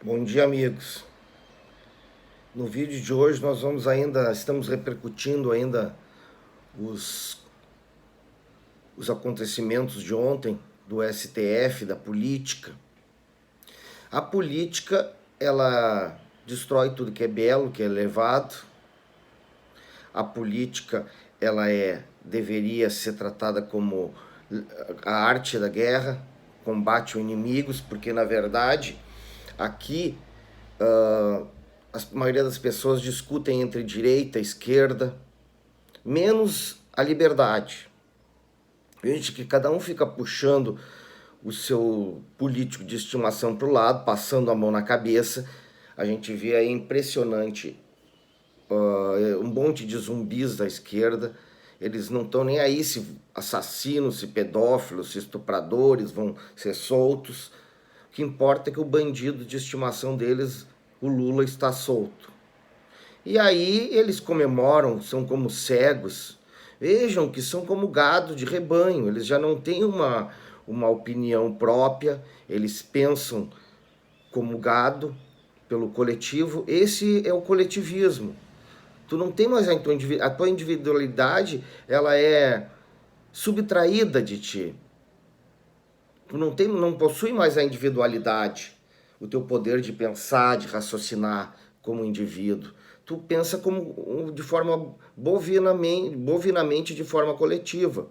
Bom dia, amigos. No vídeo de hoje estamos repercutindo ainda os, os acontecimentos de ontem do STF, da política. A política, ela destrói tudo que é belo, que é elevado. A política, deveria ser tratada como a arte da guerra, combate aos inimigos, porque na verdade aqui a maioria das pessoas discutem entre direita e esquerda, menos a liberdade. Gente, que cada um fica puxando o seu político de estimação para o lado, passando a mão na cabeça. A gente vê aí impressionante um monte de zumbis da esquerda. Eles não estão nem aí se assassinos, se pedófilos, se estupradores vão ser soltos. O que importa é que o bandido de estimação deles, o Lula, está solto. E aí eles comemoram, são como cegos. Vejam que são como gado de rebanho, eles já não têm uma opinião própria, eles pensam como gado pelo coletivo. Esse é o coletivismo. Tu não tem mais a tua individualidade, ela é subtraída de ti. Tu não possui mais a individualidade, o teu poder de pensar, de raciocinar como indivíduo. Tu pensa como de forma bovinamente de forma coletiva.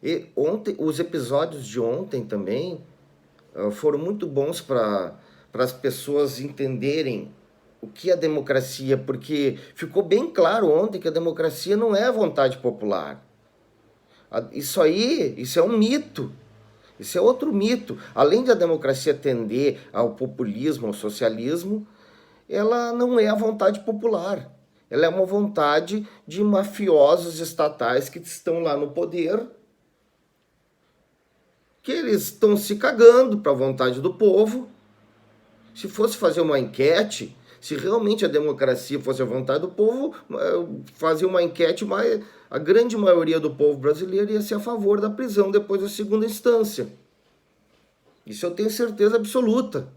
E ontem, os episódios de ontem também foram muito bons para as pessoas entenderem o que é democracia, porque ficou bem claro ontem que a democracia não é a vontade popular. Isso é um mito. Isso é outro mito. Além de a democracia tender ao populismo, ao socialismo, ela não é a vontade popular. Ela é uma vontade de mafiosos estatais que estão lá no poder, que eles estão se cagando para a vontade do povo. Se fosse fazer uma enquete, se realmente a democracia fosse a vontade do povo, fazia uma enquete, mas a grande maioria do povo brasileiro ia ser a favor da prisão depois da segunda instância. Isso eu tenho certeza absoluta.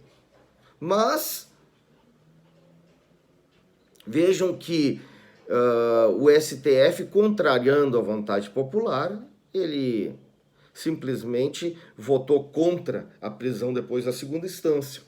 Mas vejam que o STF, contrariando a vontade popular, ele simplesmente votou contra a prisão depois da segunda instância.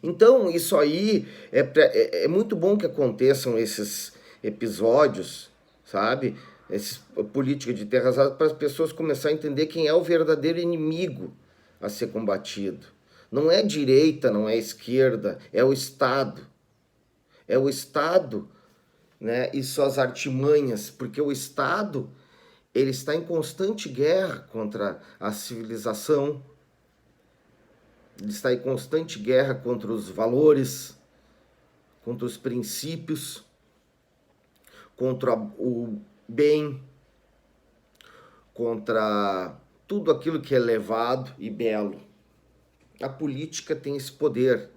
Então, isso aí é muito bom que aconteçam esses episódios, sabe? Essa política de terras raras, para as pessoas começarem a entender quem é o verdadeiro inimigo a ser combatido. Não é direita, não é esquerda, é o Estado. É o Estado, né, e suas artimanhas, porque o Estado ele está em constante guerra contra a civilização, ele está em constante guerra contra os valores, contra os princípios, contra o bem, contra tudo aquilo que é elevado e belo. A política tem esse poder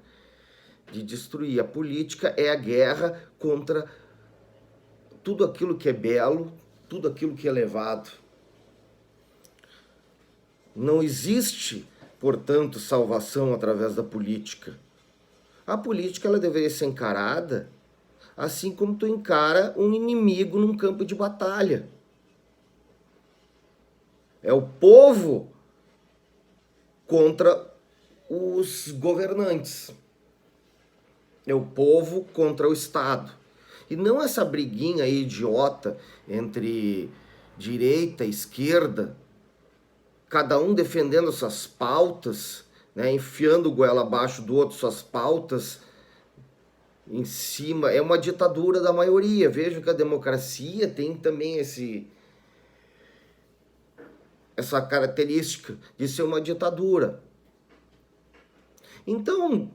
de destruir. A política é a guerra contra tudo aquilo que é belo, tudo aquilo que é elevado. Não existe, portanto, salvação através da política. A política ela deveria ser encarada assim como tu encara um inimigo num campo de batalha. É o povo contra os governantes. É o povo contra o Estado. E não essa briguinha aí idiota entre direita e esquerda, cada um defendendo suas pautas, né, enfiando o goela abaixo do outro suas pautas em cima. É uma ditadura da maioria. Vejo que a democracia tem também essa característica de ser uma ditadura. Então,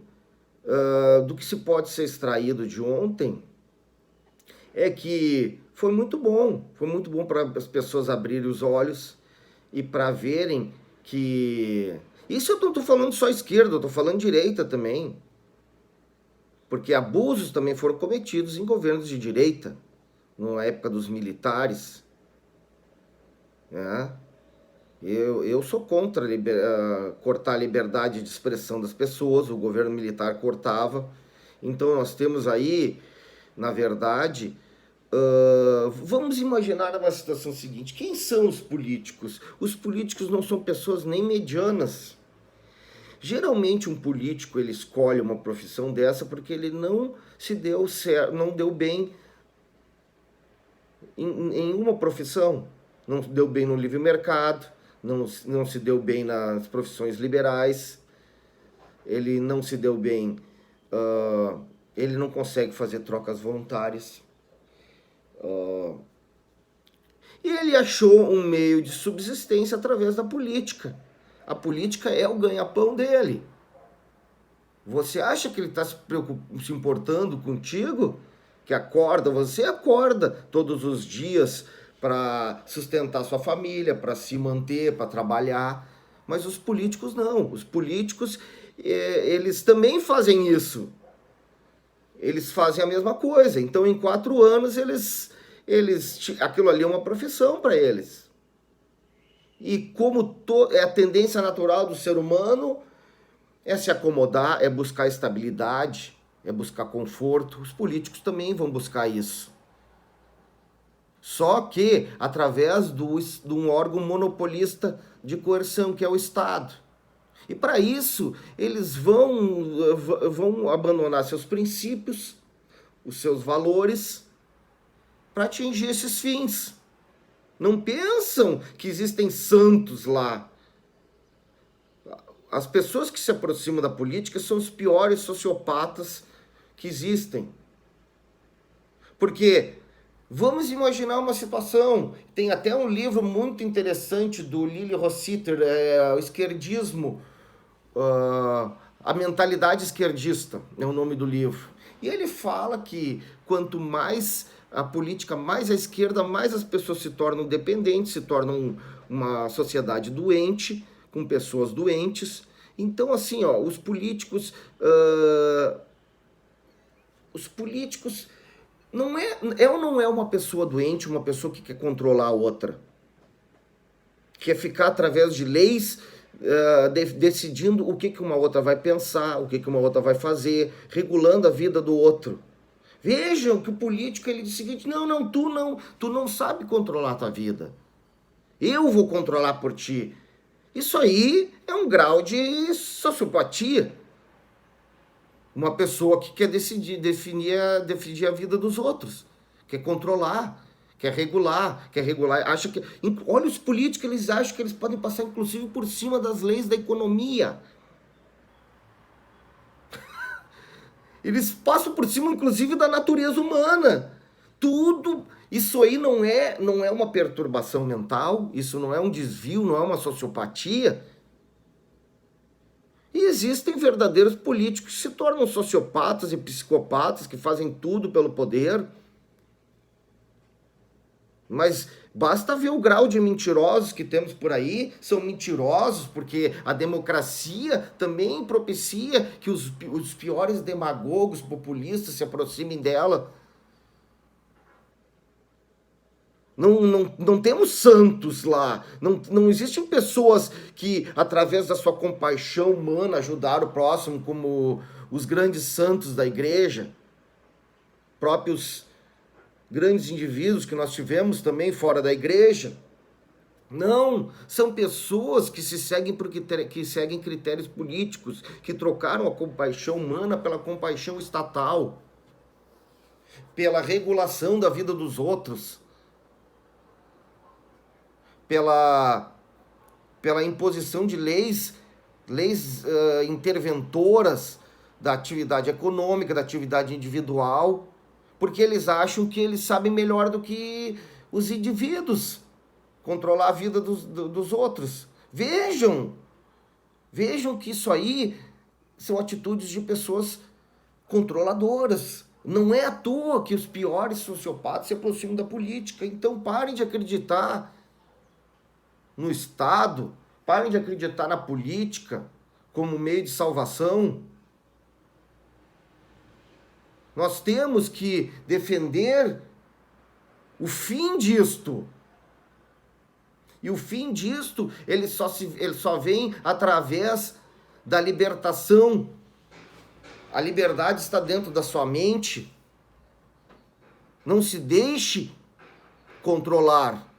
do que se pode ser extraído de ontem é que foi muito bom para as pessoas abrirem os olhos e para verem que... Isso eu não estou falando só esquerda, eu estou falando direita também. Porque abusos também foram cometidos em governos de direita, na época dos militares, né? Eu sou contra cortar a liberdade de expressão das pessoas, o governo militar cortava. Então nós temos aí, na verdade, vamos imaginar uma situação seguinte: quem são os políticos? Os políticos não são pessoas nem medianas. Geralmente um político ele escolhe uma profissão dessa porque ele não se deu certo, não deu bem em uma profissão, não se deu bem no livre mercado, não se deu bem nas profissões liberais, ele não se deu bem, ele não consegue fazer trocas voluntárias. E ele achou um meio de subsistência através da política. A política é o ganha-pão dele. Você acha que ele está se importando contigo? Que acorda, você acorda todos os dias para sustentar sua família, para se manter, para trabalhar. Mas os políticos não. Os políticos, eles também fazem isso. Eles fazem a mesma coisa. Então, em 4 anos, aquilo ali é uma profissão para eles. E como é a tendência natural do ser humano, é se acomodar, é buscar estabilidade, é buscar conforto. Os políticos também vão buscar isso. Só que através de um órgão monopolista de coerção, que é o Estado. E para isso, eles vão abandonar seus princípios, os seus valores, para atingir esses fins. Não pensam que existem santos lá. As pessoas que se aproximam da política são os piores sociopatas que existem. Porque vamos imaginar uma situação, tem até um livro muito interessante do Lily Rossiter, o esquerdismo, a mentalidade esquerdista, é o nome do livro. E ele fala que quanto mais a política, mais à esquerda, mais as pessoas se tornam dependentes, se tornam uma sociedade doente, com pessoas doentes. Então, assim, ó, os políticos não é ou não é uma pessoa doente, uma pessoa que quer controlar a outra, quer ficar através de leis decidindo o que uma outra vai pensar, o que uma outra vai fazer, regulando a vida do outro. Vejam que o político ele diz o seguinte: não, tu não sabe controlar a tua vida. Eu vou controlar por ti. Isso aí é um grau de sociopatia. Uma pessoa que quer definir a vida dos outros, quer controlar, quer regular, acha que, olha, os políticos, eles acham que eles podem passar inclusive por cima das leis da economia. Eles passam por cima inclusive da natureza humana. Tudo isso aí não é uma perturbação mental, isso não é um desvio, não é uma sociopatia. E existem verdadeiros políticos que se tornam sociopatas e psicopatas, que fazem tudo pelo poder. Mas basta ver o grau de mentirosos que temos por aí. São mentirosos porque a democracia também propicia que os piores demagogos populistas se aproximem dela. Não temos santos lá. Não existem pessoas que, através da sua compaixão humana, ajudaram o próximo, como os grandes santos da igreja, próprios grandes indivíduos que nós tivemos também fora da igreja. Não, são pessoas que que seguem critérios políticos, que trocaram a compaixão humana pela compaixão estatal, pela regulação da vida dos outros, pela imposição de leis interventoras da atividade econômica, da atividade individual, porque eles acham que eles sabem melhor do que os indivíduos controlar a vida dos outros. Vejam que isso aí são atitudes de pessoas controladoras. Não é à toa que os piores sociopatas se aproximam da política. Então parem de acreditar no Estado, parem de acreditar na política como meio de salvação. Nós temos que defender o fim disto. E o fim disto, ele só vem através da libertação. A liberdade está dentro da sua mente. Não se deixe controlar.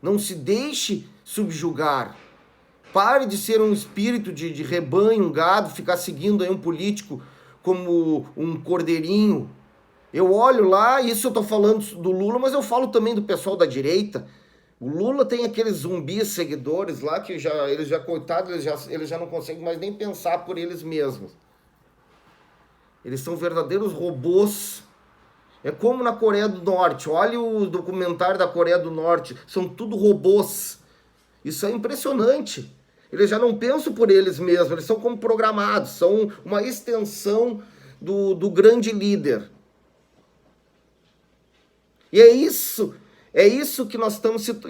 Não se deixe subjugar. Pare de ser um espírito de rebanho, um gado, ficar seguindo aí um político como um cordeirinho. Eu olho lá, isso eu tô falando do Lula, mas eu falo também do pessoal da direita. O Lula tem aqueles zumbis seguidores lá que coitados, eles já não conseguem mais nem pensar por eles mesmos. Eles são verdadeiros robôs. É como na Coreia do Norte. Olha o documentário da Coreia do Norte. São tudo robôs. Isso é impressionante. Eles já não pensam por eles mesmos. Eles são como programados. São uma extensão do grande líder. E é isso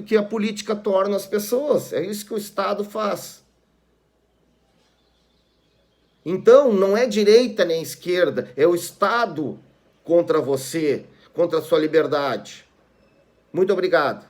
que a política torna as pessoas. É isso que o Estado faz. Então, não é direita nem esquerda, é o Estado contra você, contra a sua liberdade. Muito obrigado.